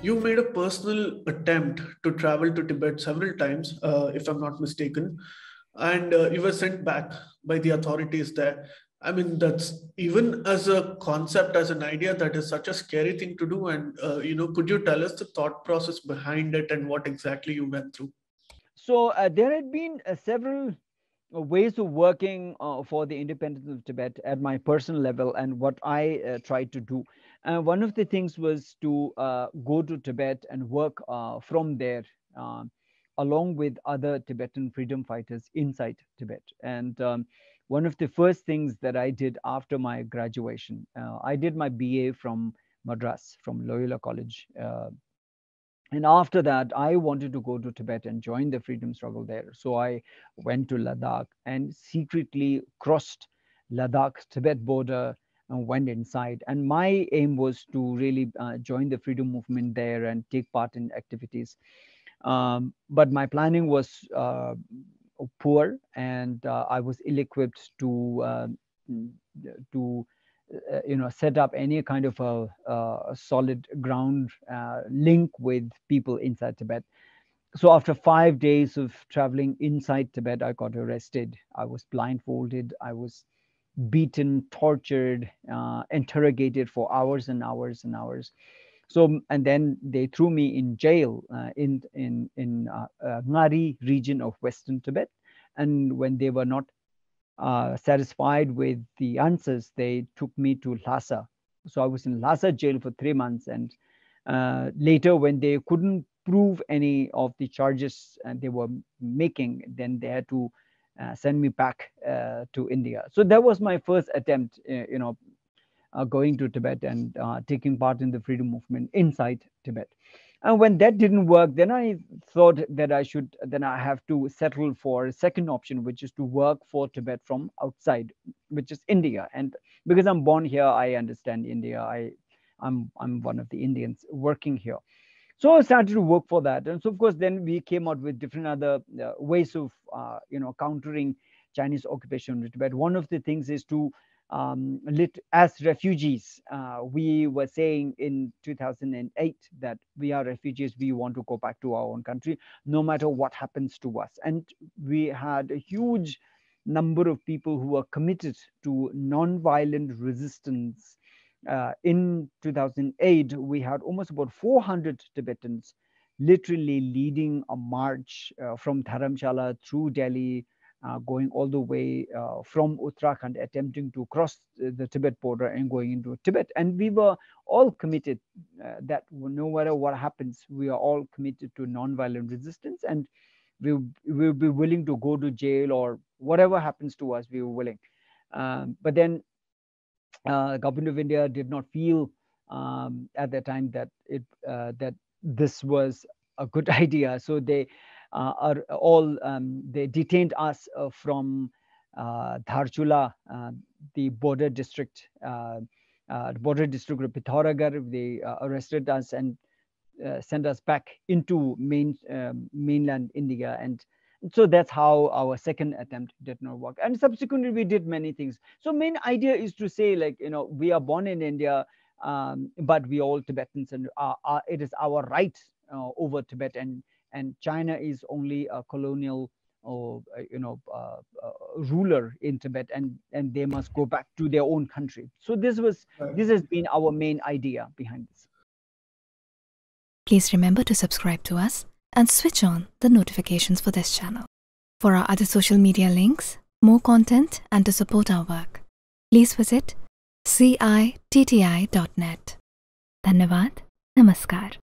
you made a personal attempt to travel to Tibet several times, if I'm not mistaken, and you were sent back by the authorities there. I mean, that's even as a concept, as an idea, that is such a scary thing to do. And, could you tell us the thought process behind it and what exactly you went through? So there had been several ways of working for the independence of Tibet at my personal level, and what I tried to do. One of the things was to go to Tibet and work from there, along with other Tibetan freedom fighters inside Tibet. And one of the first things that I did after my graduation, I did my BA from Madras, from Loyola College. And after that, I wanted to go to Tibet and join the freedom struggle there. So I went to Ladakh and secretly crossed Ladakh's Tibet border and went inside. And my aim was to really join the freedom movement there and take part in activities. But my planning was poor, and I was ill-equipped to set up any kind of a solid ground link with people inside Tibet. So after 5 days of traveling inside Tibet, I got arrested. I was blindfolded. I was beaten, tortured, interrogated for hours and hours and hours. So, and then they threw me in jail in Ngari region of Western Tibet. And when they were not satisfied with the answers, they took me to Lhasa. So I was in Lhasa jail for 3 months. And later, when they couldn't prove any of the charges they were making, then they had to send me back to India. So that was my first attempt, going to Tibet and taking part in the freedom movement inside Tibet. And when that didn't work, then I thought that I have to settle for a second option, which is to work for Tibet from outside, which is India. And because I'm born here, I understand India. I'm one of the Indians working here. So I started to work for that. And so, of course, then we came out with different other ways of, countering Chinese occupation of Tibet. One of the things is to as refugees. We were saying in 2008 that we are refugees. We want to go back to our own country, no matter what happens to us. And we had a huge number of people who were committed to non-violent resistance. In 2008, we had almost about 400 Tibetans literally leading a march from Dharamshala through Delhi, going all the way from Uttarakhand, attempting to cross the Tibet border and going into Tibet. And we were all committed that no matter what happens, we are all committed to non-violent resistance, and we will be willing to go to jail or whatever happens to us, we were willing. But then government of India did not feel at that time that that this was a good idea. So they they detained us from Dharchula, the border district of Pithoragarh. They arrested us and sent us back into mainland India. And so that's how our second attempt did not work. And subsequently, we did many things. So main idea is to say, we are born in India, but we are all Tibetans, and it is our right over Tibet, and China is only a colonial ruler in Tibet, and they must go back to their own country. So this has been our main idea behind this. Please remember to subscribe to us and switch on the notifications for this channel. For our other social media links, more content, and to support our work, please visit citti.net. Dhanyavad. Namaskar.